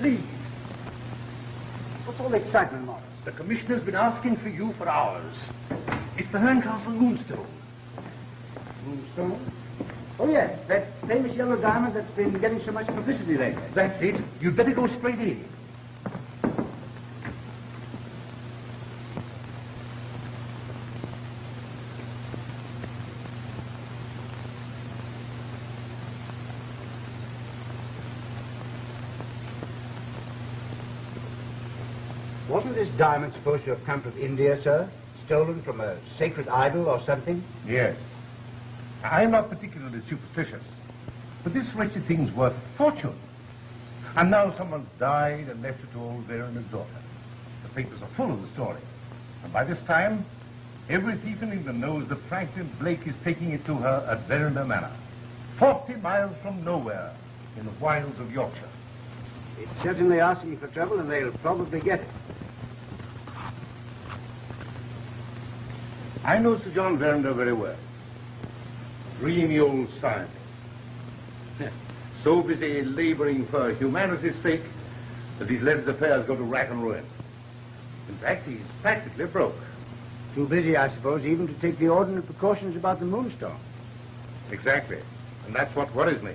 please. What's all the excitement, Morris? The Commissioner's been asking for you for hours. It's the Herncastle Moonstone. Moonstone? Oh, yes, that famous yellow diamond that's been getting so much publicity lately. That's it. You'd better go straight in. Wasn't this diamond supposed to have come from India, sir? Stolen from a sacred idol or something? Yes. I'm not particularly superstitious, but this wretched thing's worth a fortune. And now someone's died and left it to old Vera and his daughter. The papers are full of the story. And by this time, every thief in England knows that Franklin Blake is taking it to her at Verona Manor, 40 miles from nowhere, in the wilds of Yorkshire. It's certainly asking for trouble, and they'll probably get it. I know Sir John Verinder very well. Dreamy old scientist. So busy laboring for humanity's sake that he's let his affairs go to rack and ruin. In fact, he's practically broke. Too busy, I suppose, even to take the ordinary precautions about the Moonstone. Exactly. And that's what worries me.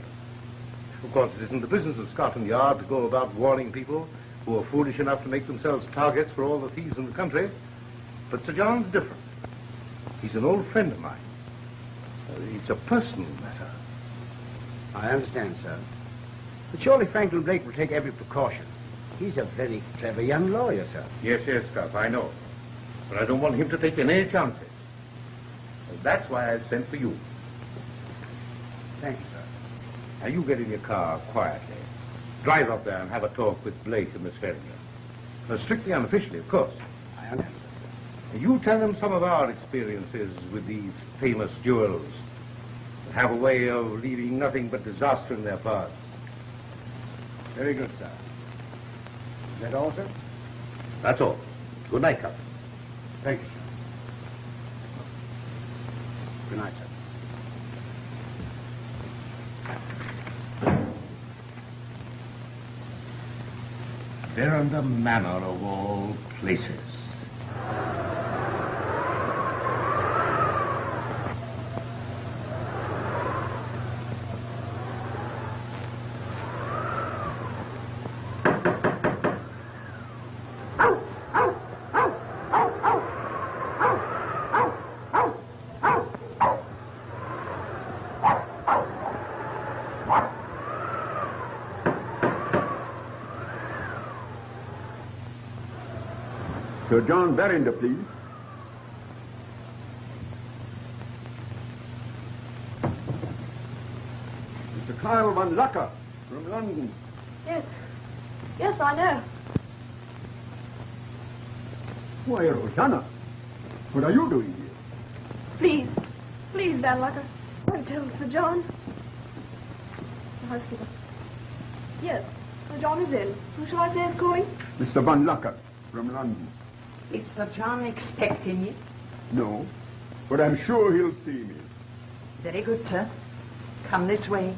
Of course, it isn't the business of Scotland Yard to go about warning people who are foolish enough to make themselves targets for all the thieves in the country. But Sir John's different. He's an old friend of mine. It's a personal matter. I understand, sir. But surely Franklin Blake will take every precaution. He's a very clever young lawyer, sir. Yes, Scott, I know. But I don't want him to take any chances. And that's why I've sent for you. Thank you, sir. Now, you get in your car quietly. Drive up there and have a talk with Blake and Miss Ferringer. Strictly unofficially, of course. I understand. You tell them some of our experiences with these famous jewels that have a way of leaving nothing but disaster in their path. Very good, sir. Is that all, sir? That's all. Good night, Captain. Thank you, sir. Good night, sir. Verona Manor of all places. Sir John Verinder, please. Mr. Kyle Van Lucker from London. Yes. Yes, I know. Why, Rosanna, what are you doing here? Please. Please, Van Lucker. Don't tell Sir John. The housekeeper. Yes, Sir John is in. Who shall I say is calling? Mr. Van Lucker from London. Is Sir John expecting you? No, but I'm sure he'll see me. Very good, sir. Come this way.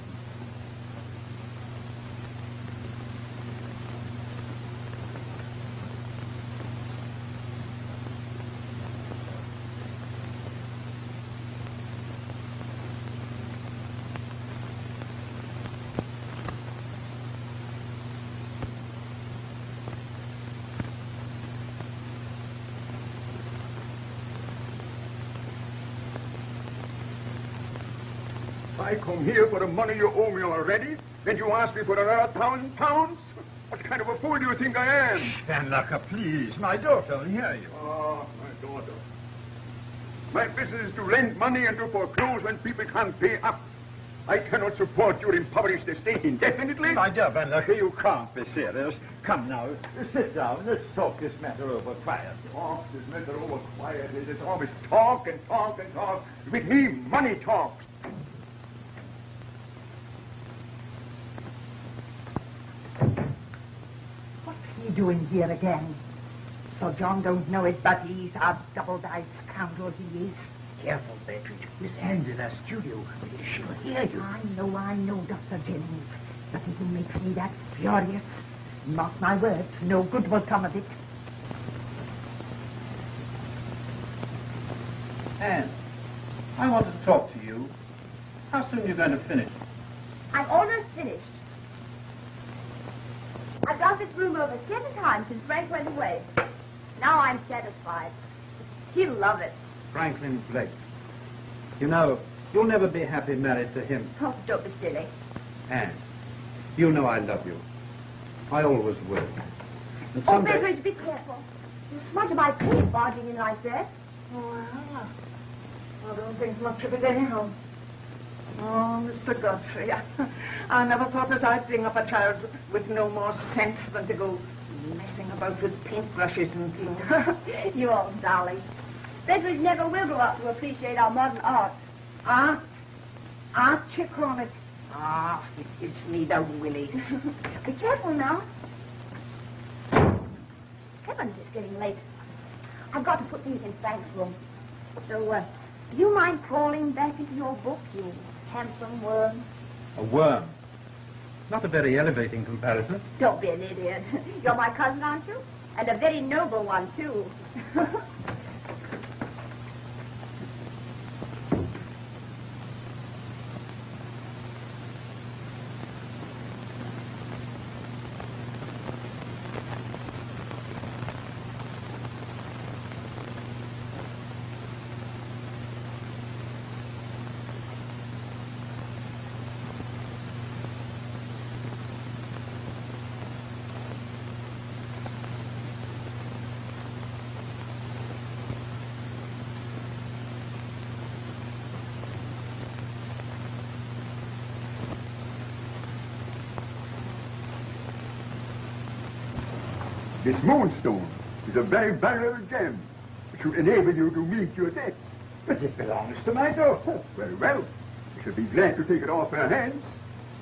I come here for the money you owe me already, then you ask me for another £1,000? What kind of a fool do you think I am? Van Lucker, please. My daughter will hear you. Oh, my daughter. My business is to lend money and to foreclose when people can't pay up. I cannot support your impoverished estate indefinitely. My dear Van Lucker, you can't be serious. Come now, sit down. Let's talk this matter over quietly. Talk this matter over quietly. There's always talk and talk and talk. With me, money talks. Doing here again? Sir John don't know it, but he's a double-dyed scoundrel, he is. Careful, Beatrice. Miss Anne's in our studio. She'll hear you. I know, Dr. Jennings. But it makes me that furious. Mark my words, no good will come of it. Anne, I want to talk to you. How soon are you going to finish? I'm almost finished. I've done this room over 7 times since Frank went away. Now I'm satisfied. He'll love it. Franklin Blake. You know, you'll never be happy married to him. Oh, don't be silly. Anne, you know I love you. I always will. And Oh, someday... Betteridge, be careful. You smudge my paint barging in like that. Well, I don't think much of it anyhow. Oh, Mr. Godfrey, I never thought as I'd bring up a child with no more sense than to go messing about with paintbrushes and things. You old darling. Betteridge never will grow up to appreciate our modern art. Art, you call it? Ah, it gives me the willies. Be careful now. Heavens, it's getting late. I've got to put these in Frank's room. So, do you mind crawling back into your book, you handsome worm? A worm. Not a very elevating comparison. Don't be an idiot. You're my cousin, aren't you? And a very noble one, too. This Moonstone is a very valuable gem which will enable you to meet your debts. But it belongs to my daughter. Very well. I shall be glad to take it off her hands.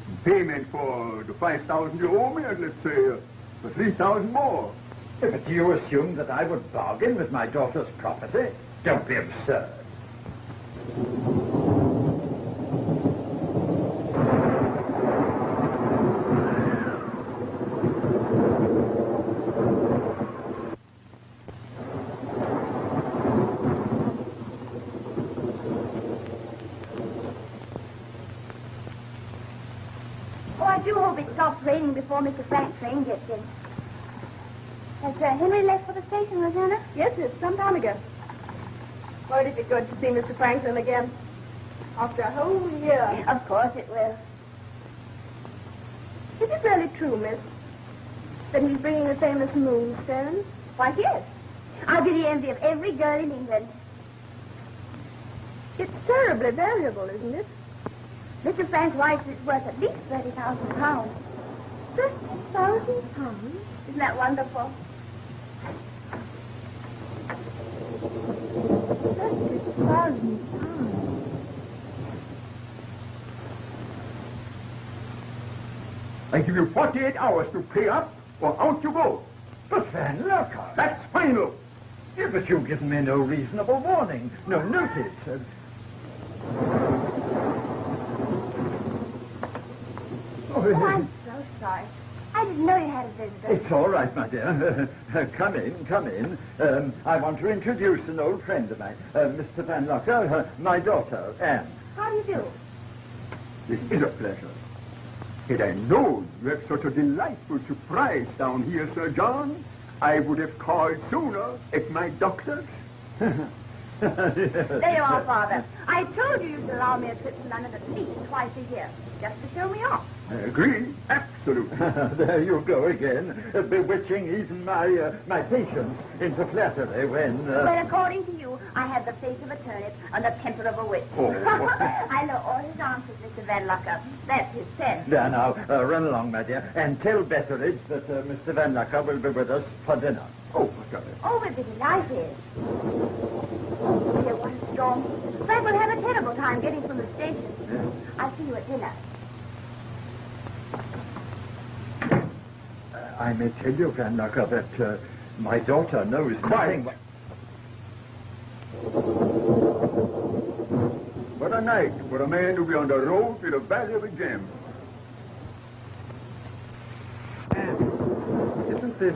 In payment for the 5,000 you owe me, and let's say for 3,000 more. But do you assume that I would bargain with my daughter's property? Don't be absurd. Raining before Mr. Frank's train gets in. Has Henry left for the station, Rosanna? Yes, it's some time ago. Won't it be good to see Mr. Franklin again? After a whole year. Of course it will. Is it really true, miss, that he's bringing the famous Moonstone? Why, yes. I'll be the envy of every girl in England. It's terribly valuable, isn't it? Mr. Frank writes it's worth at least £30,000. £30,000? Isn't that wonderful? £30,000. I give you 48 hours to pay up, or out you go. But Van look. That's final. Yeah, but you've given me no reasonable warning, no notice. Oh, I'm so sorry. I didn't know you had a visitor. It's all right, my dear. Come in, come in. I want to introduce an old friend of mine, Mr. Van Locker, my daughter, Anne. How do you do? This is a pleasure. Had I known you have such a delightful surprise down here, Sir John, I would have called sooner at my doctor's. There you are, Father. I told you you'd allow me a trip to London at least twice a year, just to show me off. I agree, absolutely. There you go again, bewitching even my patients into flattery when... Well, according to you, I have the face of a turnip and the temper of a witch. Oh. I know all his answers, Mr. Van Locker. That's his sense. There now, run along, my dear, and tell Betteridge that Mr. Van Locker will be with us for dinner. Oh, what's up? Oh, we'll be delighted. Oh, dear, what a storm. Frank will have a terrible time getting from the station. Yeah. I'll see you at dinner. I may tell you, Van Locker, that my daughter knows Quiet. nothing... What a night for a man to be on the road with a valuable gem. this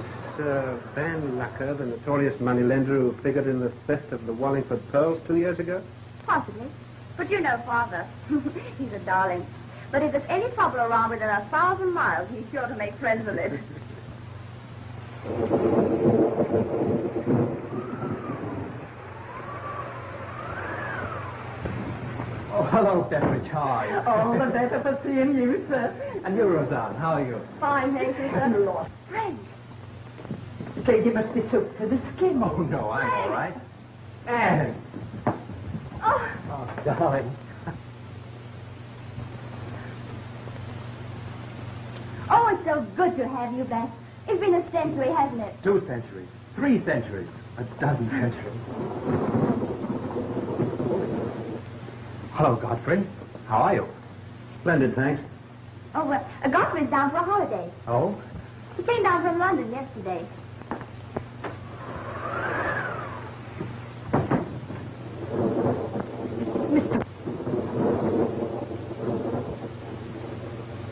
Van Lucker, the notorious moneylender who figured in the theft of the Wallingford pearls 2 years ago? Possibly. But you know Father. He's a darling. But if there's any trouble around within 1,000 miles, he's sure to make friends with it. Oh, hello, Pepperidge. How are you? All the better for seeing you, sir. And you, Roseanne, how are you? Fine, thank you, sir. Lord. Frank. Lady must be took to the skin. Oh, no, I'm all right. Anne! Oh, Oh, darling. oh, it's so good to have you back. It's been a century, hasn't it? 2 centuries. 3 centuries. A dozen centuries. Hello, Godfrey. How are you? Splendid, thanks. Oh, Godfrey's down for a holiday. Oh? He came down from London yesterday.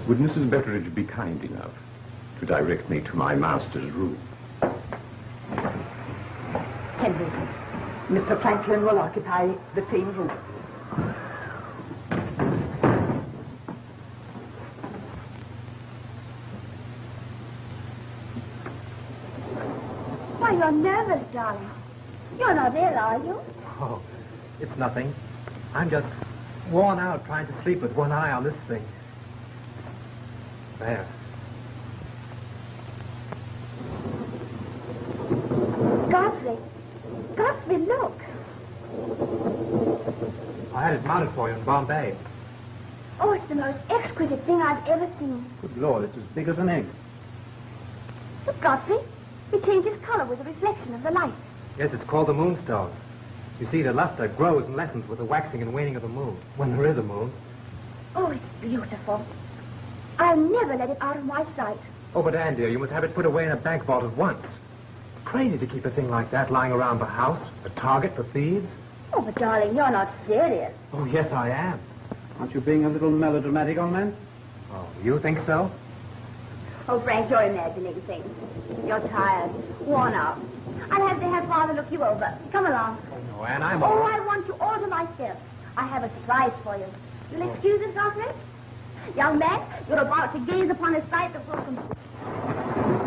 Would Mrs. Betteridge be kind enough to direct me to my master's room? Henry, Mr. Franklin will occupy the same room. Why, you're nervous, darling. You're not ill, are you? Oh, it's nothing. I'm just worn out trying to sleep with one eye on this thing. There. Godfrey. Godfrey, look. I had it mounted for you in Bombay. Oh, it's the most exquisite thing I've ever seen. Good Lord, it's as big as an egg. Look, Godfrey. It changes color with the reflection of the light. Yes, it's called the Moonstone. You see, the luster grows and lessens with the waxing and waning of the moon, when there is a moon. Oh, it's beautiful. I'll never let it out of my sight. Oh, but Anne, dear, you must have it put away in a bank vault at once. Crazy to keep a thing like that lying around the house, a target for thieves. Oh, but darling, you're not serious. Oh, yes, I am. Aren't you being a little melodramatic, old man? Oh, you think so? Oh, Frank, you're imagining things. You're tired, worn out. I'll have to have Father look you over. Come along. Oh, no, Anne, I'm all Oh, right. I want you all to myself. I have a surprise for you. You'll excuse us, Godfrey? Young man, you're about to gaze upon a sight that will completely...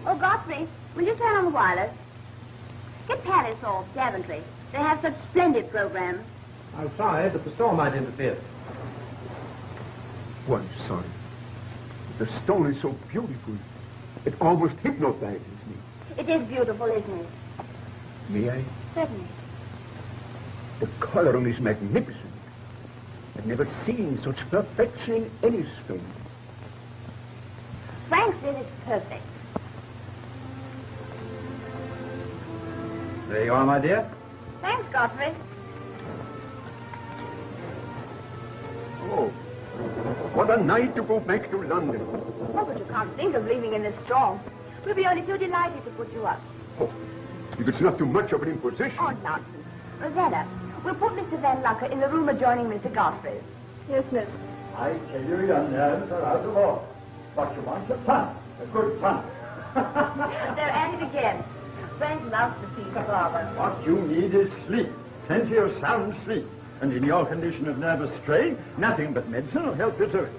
Oh, Godfrey, will you turn on the wireless? Get Paris or Daventry. They have such splendid programs. I'm sorry, but the storm might interfere. One, son. The stone is so beautiful. It almost hypnotizes me. It is beautiful, isn't it? May I? Certainly. The coloring is magnificent. I've never seen such perfection in any stone. Frank said it's perfect. There you are, my dear. Thanks, Godfrey. Oh, what a night to go back to London. Oh, but you can't think of leaving in this storm. We'll be only too delighted to put you up. Oh, if it's not too much of an imposition. Oh, nonsense. Rosetta, we'll put Mr. Van Lucker in the room adjoining Mr. Godfrey's. Yes, miss. I tell you, your nerves are out of order. What you want is fun, a good fun. They're at it again. Frank loves to see Father. What you need is sleep, plenty of sound sleep. And in your condition of nervous strain, nothing but medicine will help you to it.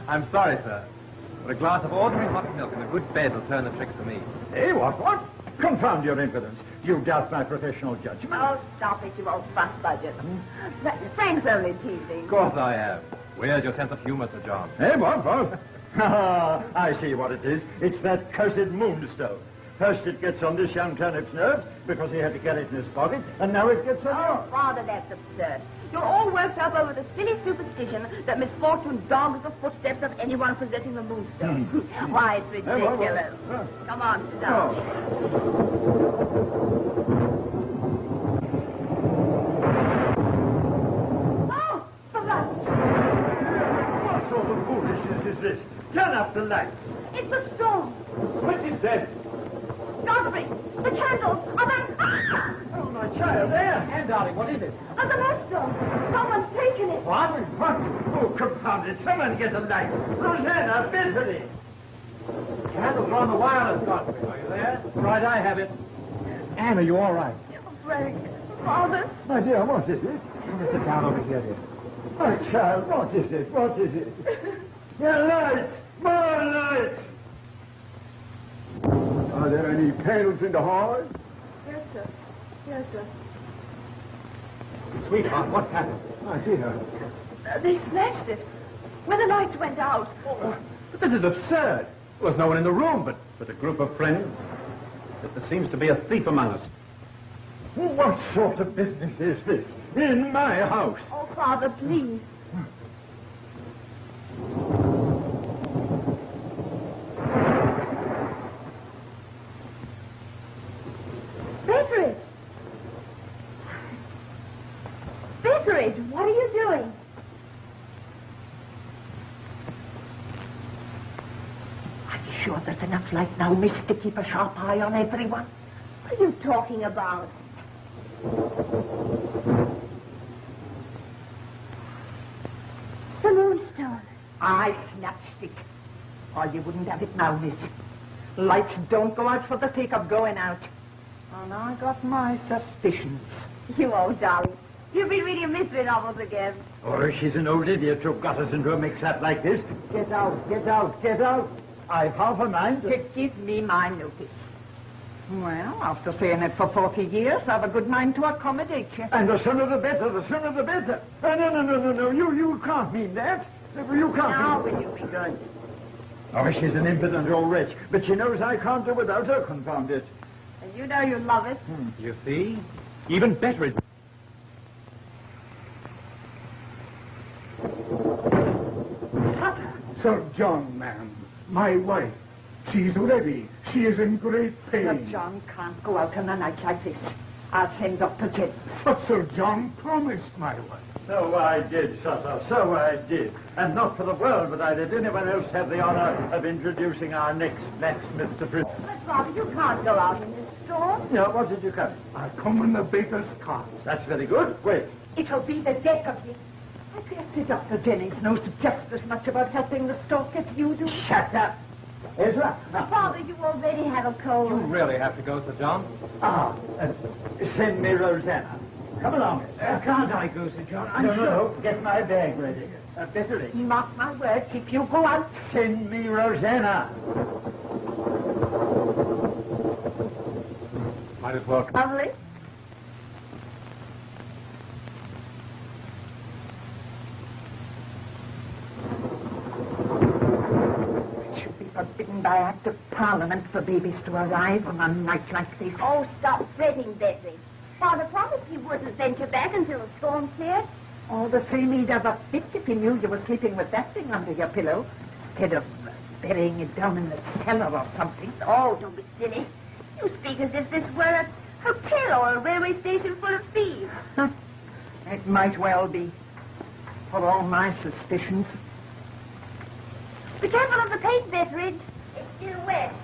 I'm sorry, sir. But a glass of ordinary hot milk and a good bed will turn the trick for me. Eh, what? Confound your impudence. You doubt my professional judgment. Oh, stop it, you old fuss budget. Frank's only teasing. Of course I am. Where's your sense of humor, Sir John? Eh, what? I see what it is. It's that cursed Moonstone. First it gets on this young turnip's nerves because he had to get it in his pocket, and now it gets on Oh, Father, that's absurd. You're all worked up over the silly superstition that misfortune dogs the footsteps of anyone possessing the Moonstone. Why, it's ridiculous. Come on, sit down. Oh, for God's sake. What sort of foolishness is this? Turn up the lights. It's a storm. What is that? Godfrey, the candles! Oh, my child, there! Anne, darling, what is it? The Moonstone! Someone's taken it! What? Oh, confound it. Someone get a light. Rosanna, Bethany! Candles are on the wireless, Godfrey. Are you there? Right, I have it. Anne, are you all right? Frank, Father, My dear, what is it? Sit down over here, dear. My child, what is it? What is it? Your light! More light! Are there any candles in the hall? Yes, sir. Yes, sir. Sweetheart, what happened? My dear. They smashed it when the lights went out. But this is absurd. There was no one in the room but a group of friends. But there seems to be a thief among us. What sort of business is this? In my house? oh, Father, please. Betteridge! Betteridge, what are you doing? Are you sure there's enough light now, miss, to keep a sharp eye on everyone? What are you talking about? The Moonstone. Aye, snapstick. Or you wouldn't have it now, miss. Lights don't go out for the sake of going out. And I got my suspicions. You old darling. You've been reading mystery novels again. Oh, she's an old idiot who got us into a mix-up like this. Get out, get out, get out. I've half a mind To give me my notice. Well, after saying it for 40 years, I've a good mind to accommodate you. And the sooner the better, the sooner the better. No, you can't mean that. You can't Now mean will you be good? Oh, she's an impudent old wretch, but she knows I can't do without her, confound it. And you know you love it. You see? Even Betteridge. Sir John, ma'am, my wife. She's ready. She is in great pain. Sir John can't go out on a night like this. I'll send Dr. Jennings. But Sir John promised my wife. So I did, Sutter, so I did. And not for the world would I let anyone else have the honor of introducing our next blacksmith to Prince. But, Father, you can't go out in this storm. No, what did you come? I come in the baker's cart. That's very good. Wait. It'll be the death of you. I dare say Dr. Jennings knows just as much about helping the stock as you do. Shut up. Ezra. Father, you already have a cold. You really have to go, Sir John. Send me Rosanna. Come along. Can't I go, Sir John? No. Get my bag ready. Betteridge. Mark my words, if you go out... Send me Rosanna. Might as well. Lovely. It should be forbidden by Act of Parliament for babies to arrive on a night like this. Oh, stop fretting, Betty. Father promised he wouldn't venture back until the storm cleared. All the same, he'd have a fit if he knew you were sleeping with that thing under your pillow, instead of burying it down in the cellar or something. Oh, don't be silly. You speak as if this were a hotel or a railway station full of thieves. It might well be, for all my suspicions. Be careful of the paint, Betteridge. It's still wet.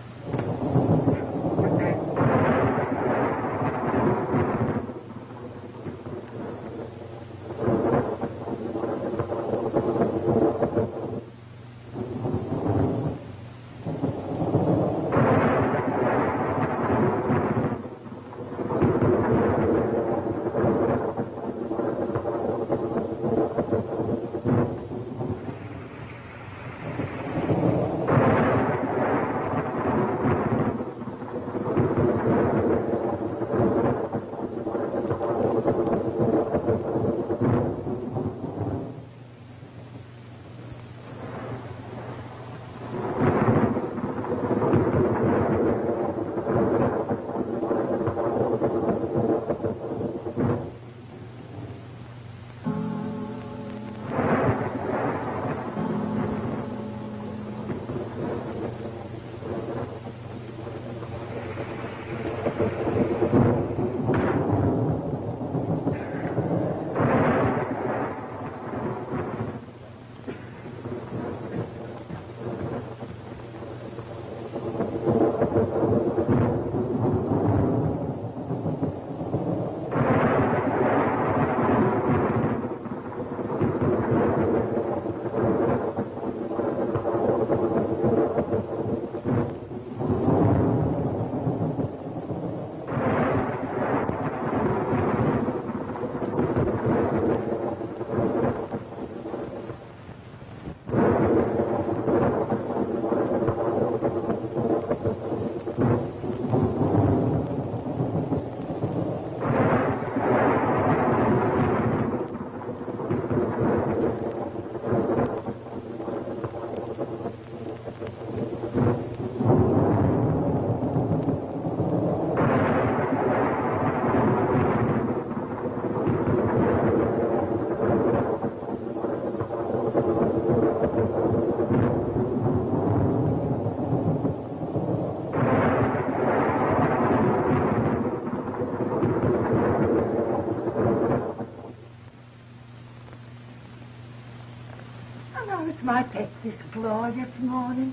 And how's my pet this glorious morning?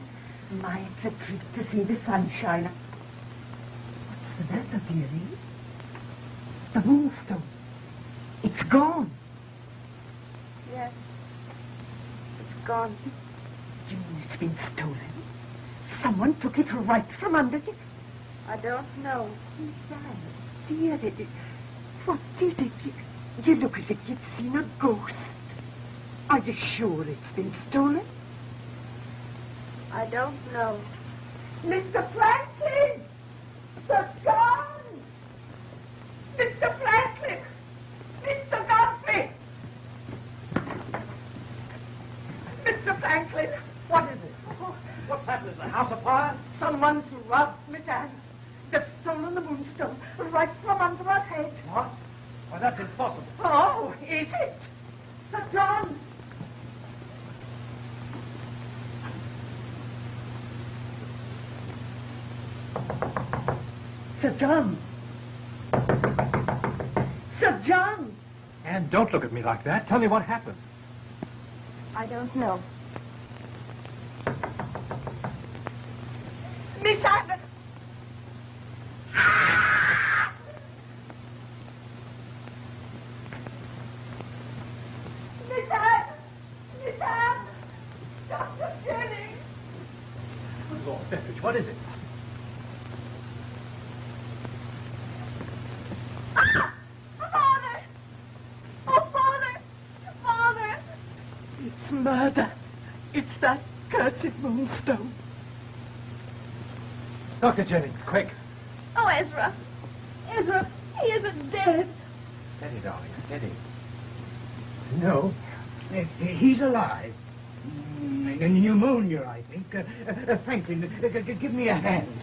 My, it's a treat to see the sunshine. What's the matter, dearie? The Moonstone. It's gone. Yes. It's gone. You mean it's been stolen? Someone took it right from under you? I don't know. Dear, what did it? You look as if you'd seen a ghost. Are you sure it's been stolen? I don't know. Mr. Franklin! Sir John! Mr. Franklin! Mr. Godfrey! Mr. Franklin! What is it? What's happened? Is the house afire? Someone's robbed Miss Anne. They've stolen the Moonstone right from under her head. What? Why, that's impossible. Oh, is it? Sir John! Sir John! Sir John! Anne, don't look at me like that. Tell me what happened. I don't know. Miss Anne! Miss Anne! Miss Anne! Dr. Jennings! Lord Beveridge, what is it? Father! Oh, Father! Father! It's murder. It's that cursed Moonstone. Dr. Jennings, quick. Oh, Ezra. Ezra, he isn't dead. Steady, darling, steady. No. He's alive. Pneumonia, I think. Franklin, give me a hand.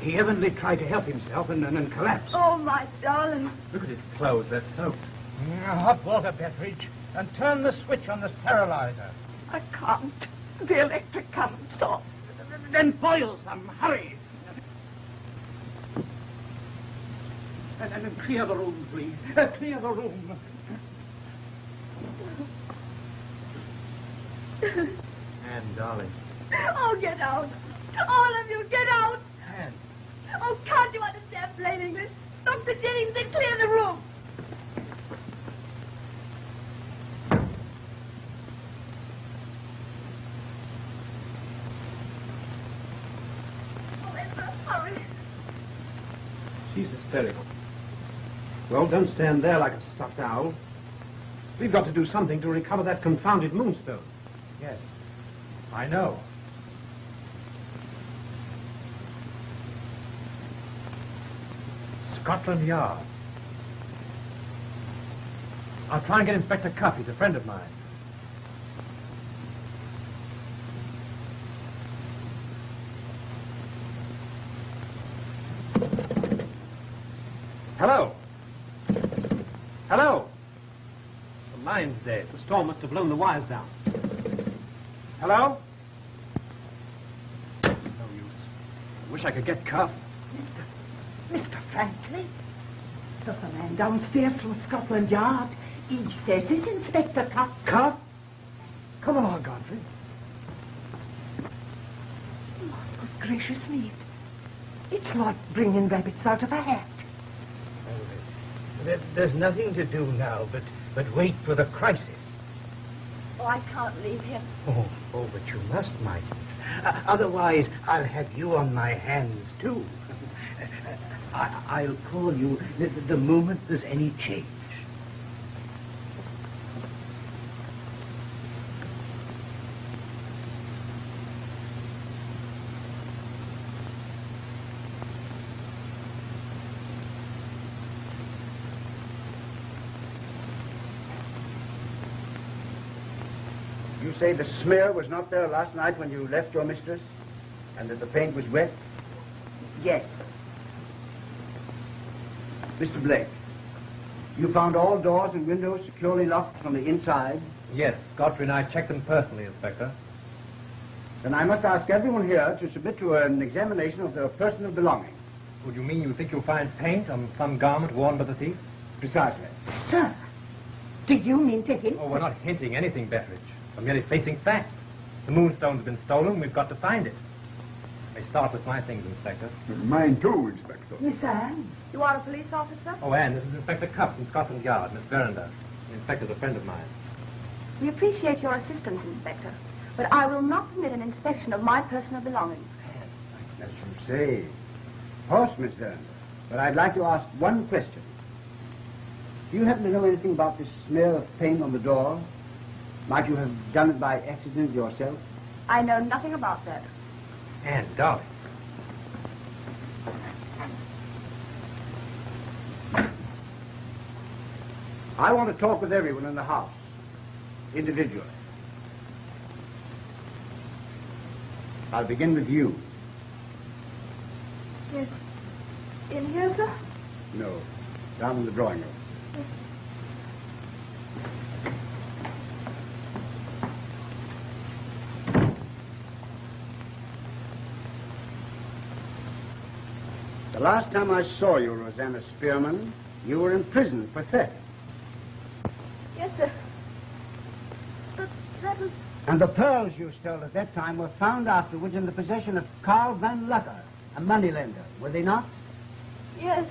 He evidently tried to help himself and collapsed. Oh, my darling. Look at his clothes, they're soaked. Hot water, Beveridge, and turn the switch on this paralyzer. I can't. The electric current's off. Then boil some. Hurry. And clear the room, please. Clear the room. Anne, darling. Oh, get out. All of you, get out. Anne. Oh, can't you understand plain English? Dr. Jennings said clear the room. Oh, Ezra, hurry. She's hysterical. Well, don't stand there like a stuffed owl. We've got to do something to recover that confounded Moonstone. Yes, I know. Scotland Yard. I'll try and get Inspector Cuff. He's a friend of mine. Hello. Hello. The line's dead. The storm must have blown the wires down. Hello? No use. I wish I could get Cuff. Mr. Franklin? There's a man downstairs from Scotland Yard. He says it's Inspector Cuff. Cuff? Come along, Godfrey. Oh, good gracious me. It's like bringing rabbits out of a hat. There's nothing to do now but wait for the crisis. Oh, I can't leave him. Oh, but you must, my dear. Otherwise, I'll have you on my hands, too. I'll call you the moment there's any change. You say the smear was not there last night when you left your mistress? And that the paint was wet? Yes. Mr. Blake, you found all doors and windows securely locked from the inside? Yes, Godfrey and I checked them personally, Inspector. Then I must ask everyone here to submit to an examination of their personal belongings. Would you mean you think you'll find paint on some garment worn by the thief? Precisely. Sir, Do you mean to hint? Oh, we're not hinting anything, Betteridge. We're merely facing facts. The Moonstone's been stolen. We've got to find it. May start with my things, Inspector. Mine too, Inspector. Miss Anne? You are a police officer? Oh, Anne, this is Inspector Cuff from Scotland Yard, Miss Verinder. The inspector's a friend of mine. We appreciate your assistance, Inspector, but I will not permit an inspection of my personal belongings. As you say. Of course, Miss Vernon. But I'd like to ask one question. Do you happen to know anything about this smear of paint on the door? Might you have done it by accident yourself? I know nothing about that. Anne, darling. I want to talk with everyone in the house, individually. I'll begin with you. Yes. In here, sir? No, down in the drawing room. Yes. The last time I saw you, Rosanna Spearman, you were in prison for theft. Yes, sir. But that was... And the pearls you stole at that time were found afterwards in the possession of Carl Van Lucker, a moneylender, were they not? Yes.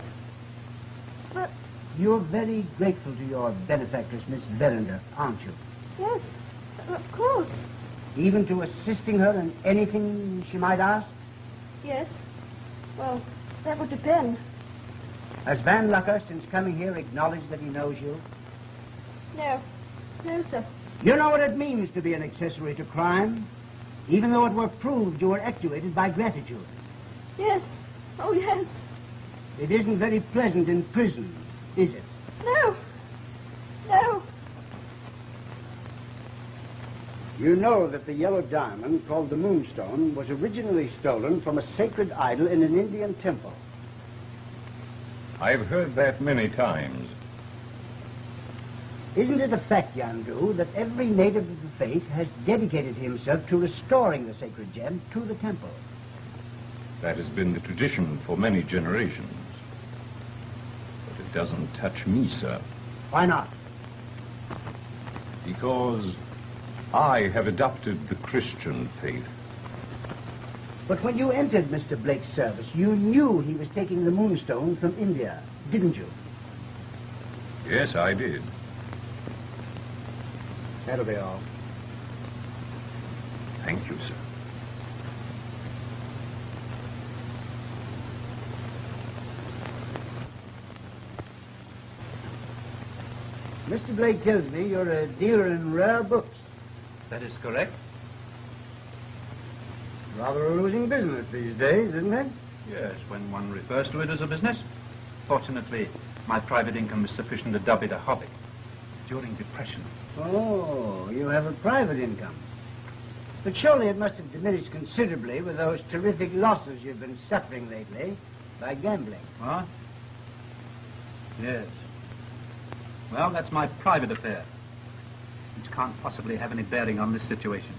But... You're very grateful to your benefactress, Miss Verinder, aren't you? Yes, of course. Even to assisting her in anything she might ask? Yes. Well, that would depend. Has Van Lucker, since coming here, acknowledged that he knows you? No. No, sir. You know what it means to be an accessory to crime? Even though it were proved you were actuated by gratitude. Yes. Oh, yes. It isn't very pleasant in prison, is it? No. No. You know that the yellow diamond, called the Moonstone, was originally stolen from a sacred idol in an Indian temple. I've heard that many times. Isn't it a fact, Yandu, that every native of the faith has dedicated himself to restoring the sacred gem to the temple? That has been the tradition for many generations. But it doesn't touch me, sir. Why not? Because I have adopted the Christian faith. But when you entered Mr. Blake's service, you knew he was taking the Moonstone from India, didn't you? Yes, I did. That'll be all. Thank you, sir. Mr. Blake tells me you're a dealer in rare books. That is correct. Rather a losing business these days, isn't it? Yes, when one refers to it as a business. Fortunately, my private income is sufficient to dub it a hobby. During depression. Oh, you have a private income. But surely it must have diminished considerably with those terrific losses you've been suffering lately by gambling. What? Yes. Well, that's my private affair, which can't possibly have any bearing on this situation.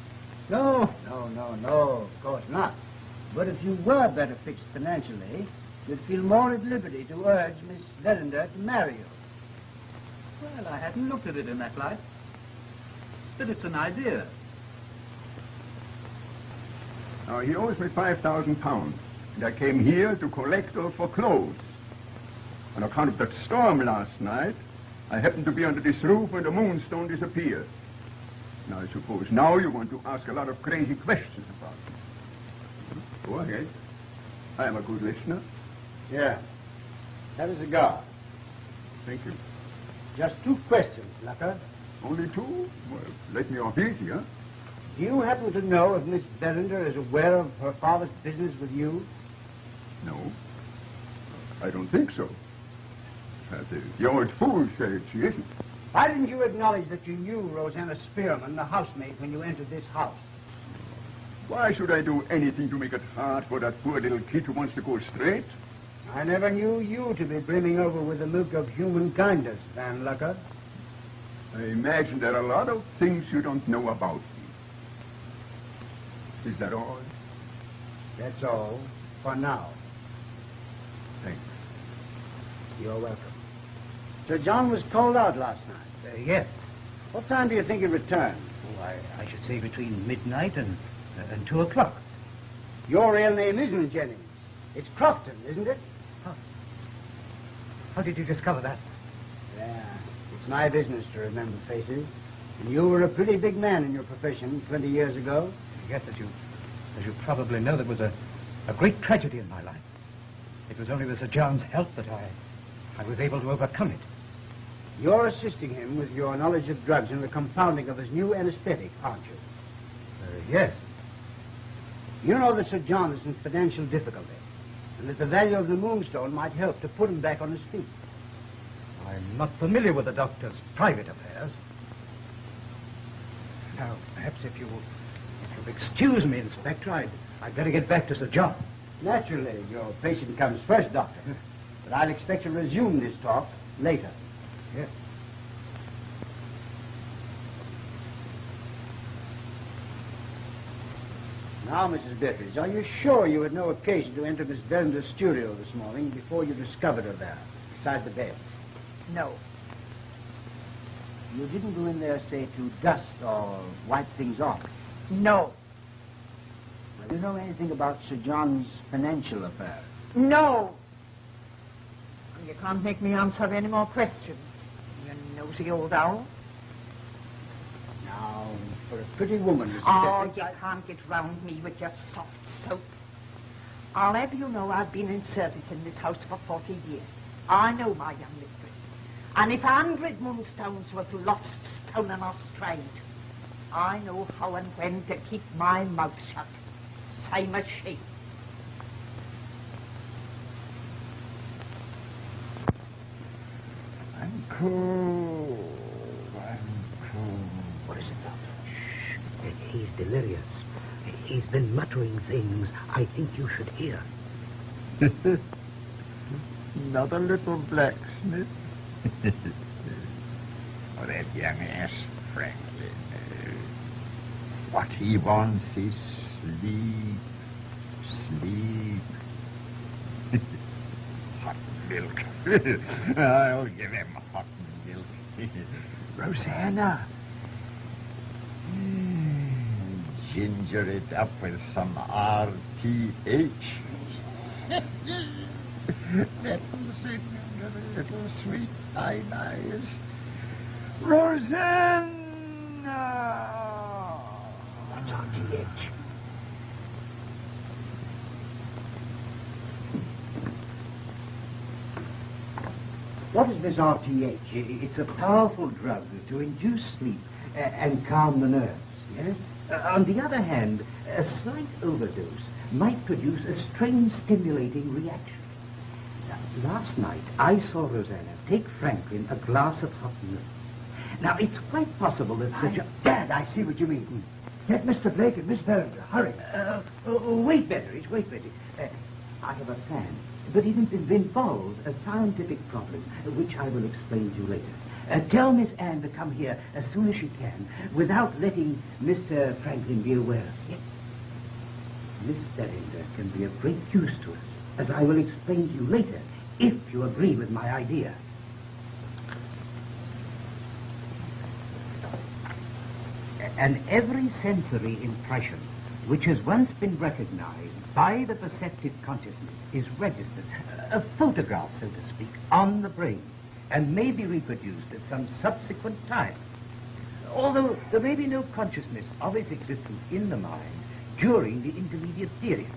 No, of course not. But if you were better fixed financially, you'd feel more at liberty to urge Miss Verinder to marry you. Well, I hadn't looked at it in that light. But it's an idea. Now, he owes me £5,000, and I came here to collect her for clothes. On account of that storm last night, I happened to be under this roof when the Moonstone disappeared. Now, I suppose now you want to ask a lot of crazy questions about it. Go ahead. I am a good listener. Yeah. Have a cigar. Thank you. Just 2 questions, Lucker. Only 2? Well, let me off easy, huh? Do you happen to know if Miss Verinder is aware of her father's business with you? No. I don't think so. The old fool said she isn't. Why didn't you acknowledge that you knew Rosanna Spearman, the housemaid, when you entered this house? Why should I do anything to make it hard for that poor little kid who wants to go straight? I never knew you to be brimming over with the milk of human kindness, Van Lucker. I imagine there are a lot of things you don't know about me. Is that all? That's all, for now. Thanks. You're welcome. Sir John was called out last night. Yes. What time do you think he'll return? Oh, I should say between midnight and 2 o'clock. Your real name isn't Jennings. It's Crofton, isn't it? How did you discover that? Yeah, it's my business to remember faces. And you were a pretty big man in your profession 20 years ago. Yes, as you probably know, there was a great tragedy in my life. It was only with Sir John's help that I was able to overcome it. You're assisting him with your knowledge of drugs and the compounding of his new anesthetic, aren't you? Yes. You know that Sir John is in financial difficulty, and that the value of the Moonstone might help to put him back on his feet. I'm not familiar with the doctor's private affairs. Now, perhaps if you'll excuse me, Inspector, I'd better get back to Sir John. Naturally, your patient comes first, Doctor. But I'll expect to resume this talk later. Yes. Now, Mrs. Bettridge, are you sure you had no occasion to enter Miss Verender's studio this morning before you discovered her there, beside the bed? No. You didn't go in there, say, to dust or wipe things off? No. Well, do you know anything about Sir John's financial affairs? No. You can't make me answer any more questions, you nosy old owl. Now, for a pretty woman, Mrs. Oh, Bettridge, you can't get round me with your soft soap. I'll have you know I've been in service in this house for 40 years. I know my young mistress. And if 100 Moonstones was lost, stolen or strayed, I know how and when to keep my mouth shut. Same as she. I'm cold. I'm cold. What is it, Doctor? Shh. He's delirious. He's been muttering things I think you should hear. Not a little blacksmith. Oh, that young ass, Franklin. What he wants is sleep. Sleep. Hot milk. I'll give him hot milk. Rosanna. Ginger it up with some RTH. Little signal, little sweet eyes. Rosanna! What's RTH? What is this RTH? It's a powerful drug to induce sleep and calm the nerves, yes? On the other hand, a slight overdose might produce a strange stimulating reaction. Last night, I saw Rosanna take Franklin a glass of hot milk. Now, it's quite possible that such a... Dad, I see what you mean. Get Mr. Blake and Miss Verender. Hurry. Wait, Betteridge, wait, Betteridge. I have a plan, but it involves a scientific problem, which I will explain to you later. Tell Miss Anne to come here as soon as she can, without letting Mr. Franklin be aware of it. Miss Verender can be of great use to us, as I will explain to you later, if you agree with my idea. And every sensory impression which has once been recognized by the perceptive consciousness is registered, a photograph, so to speak, on the brain, and may be reproduced at some subsequent time, although there may be no consciousness of its existence in the mind during the intermediate period.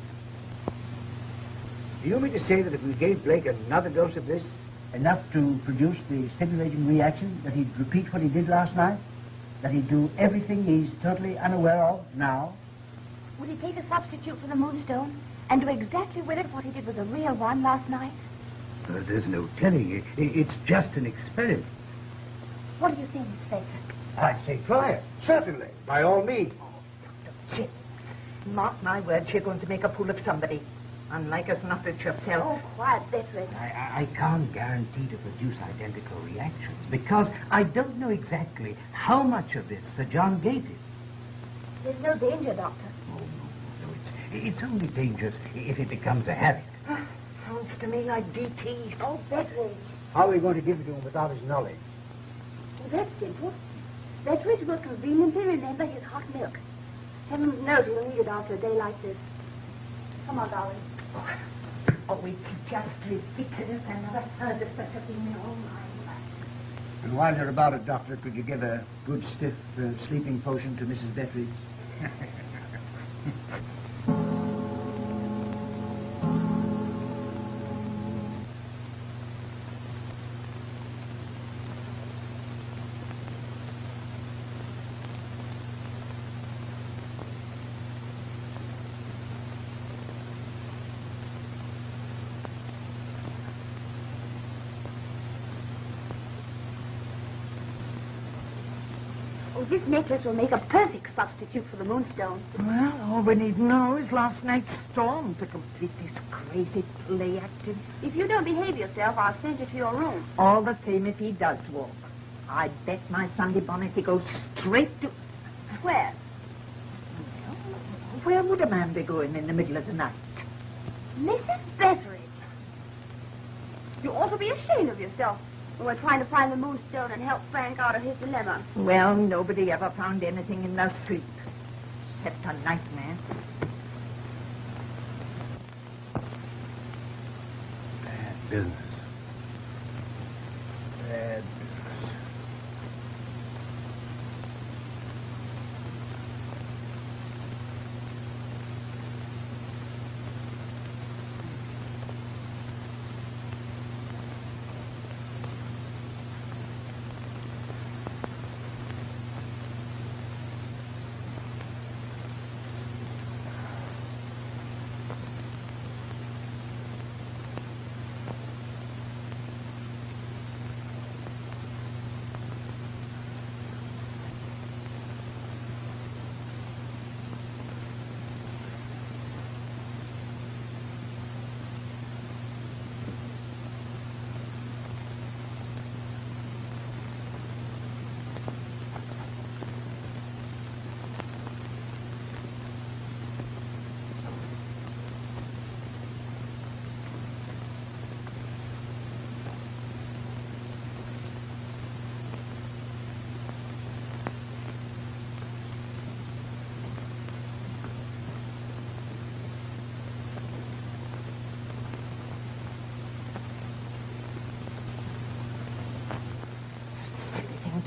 Do you mean to say that if we gave Blake another dose of this, enough to produce the stimulating reaction, that he'd repeat what he did last night? That he'd do everything he's totally unaware of now? Would he take a substitute for the Moonstone and do exactly with it what he did with the real one last night? There's no telling. It's just an experiment. What do you think, Inspector? I'd say try it. Certainly. By all means. Jim, mark my words, you're going to make a fool of somebody. Unlike us not it yourself. Oh, quiet, Bettridge. I can't guarantee to produce identical reactions because I don't know exactly how much of this Sir John gave him. There's no danger, Doctor. Oh, no, it's only dangerous if it becomes a habit. Sounds to me like DT. Oh, Bettridge. How are we going to give it to him without his knowledge? That's simple. Betteridge will conveniently remember his hot milk. Heaven knows we'll need it after a day like this. Come on, darling. Oh, it's just ridiculous. I never heard of such a thing in all my life. And while you're about it, Doctor, could you give a good stiff sleeping potion to Mrs. Betteridge? Oh, this necklace will make a perfect substitute for the Moonstone. Well, all we need know is last night's storm to complete this crazy play acting. If you don't behave yourself, I'll send you to your room. All the same if he does walk. I bet my Sunday bonnet he goes straight to... Where? Where would a man be going in the middle of the night? Mrs. Betteridge. You ought to be ashamed of yourself when we're trying to find the Moonstone and help Frank out of his dilemma. Well, nobody ever found anything in their sleep. Except a nightmare. Bad business. Bad business.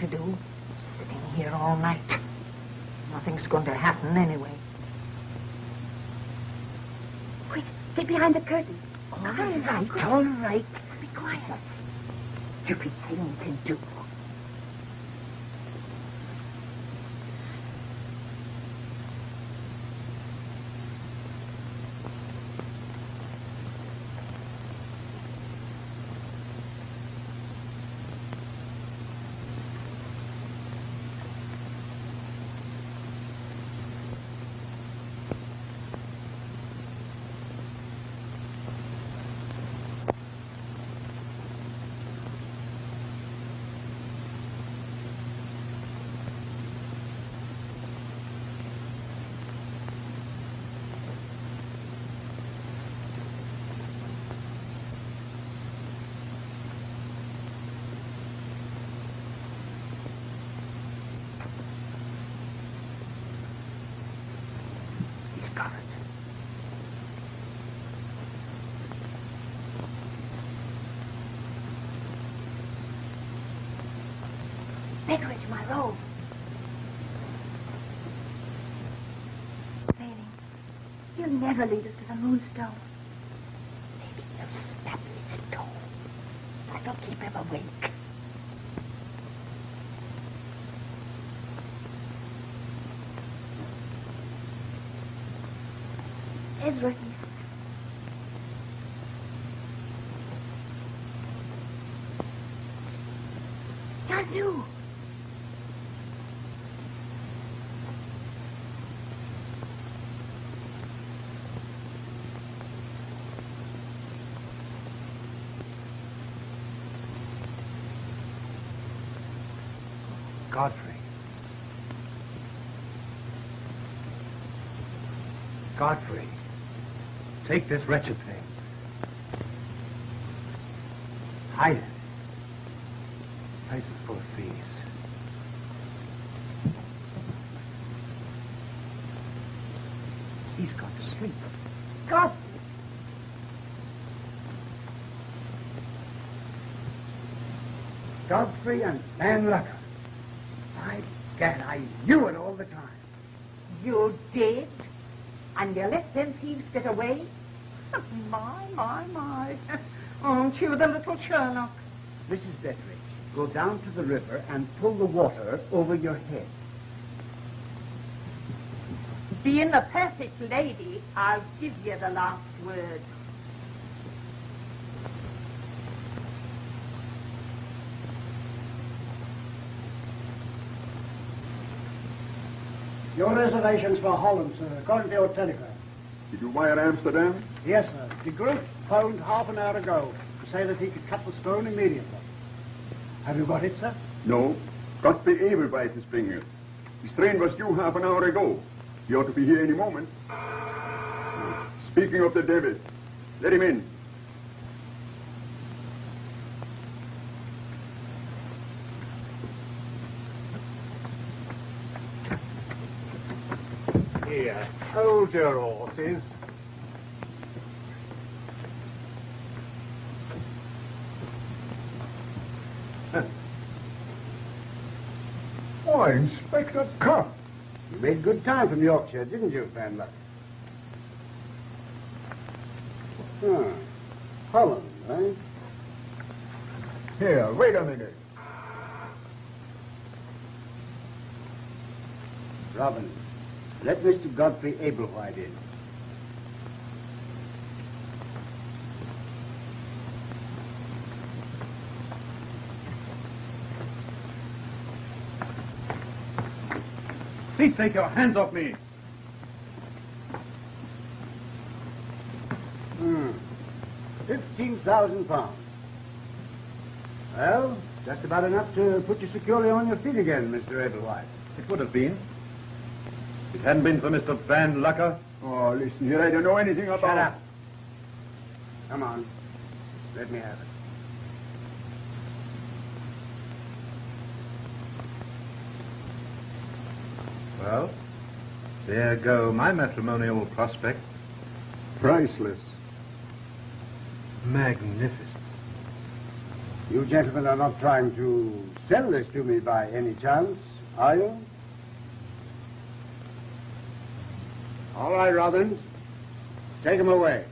To do, sitting here all night. Nothing's going to happen anyway. Quick, get behind the curtain. All right. Be quiet. Stupid thing to do. Betteridge, my robe. Failing. He'll never lead us to the Moonstone. Maybe he'll snap his toe. That'll keep him awake. Ezra, I knew. Godfrey. Godfrey, take this wretched thing. Hide it. The place is full of thieves. He's gone to sleep. Godfrey. Godfrey and Van Lucker. By gad, I knew it all the time. You did? And you let them thieves get away? My. Aren't you the little Sherlock? Mrs. Betteridge, go down to the river and pull the water over your head. Being a perfect lady, I'll give you the last word. Your reservations for Holland, sir, according to your telegram. Did you wire Amsterdam? Yes, sir. De Groot phoned half an hour ago to say that he could cut the stone immediately. Have you got it, sir? No. Godfrey Edelweiss is bringing it. His train was due half an hour ago. He ought to be here any moment. Speaking of the devil, let him in. Here, hold your horses. Why, Inspector Cuff. You made good time from Yorkshire, didn't you, Van Luck? Holland, eh? Here, wait a minute. Robin, let Mr. Godfrey Ablewhite in. Please take your hands off me. 15,000 pounds. Well, that's about enough to put you securely on your feet again, Mr. Ablewhite. It would have been. If it hadn't been for Mr. Van Lucker. Oh, listen here, I don't know anything about... Shut up. Come on. Let me have it. Well, there go my matrimonial prospects. Priceless. Magnificent. You gentlemen are not trying to sell this to me by any chance, are you? All right, Robbins. Take him away.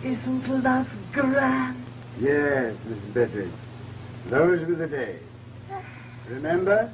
Isn't that grand? Yes, Mrs. Betteridge. Those were the days. Remember?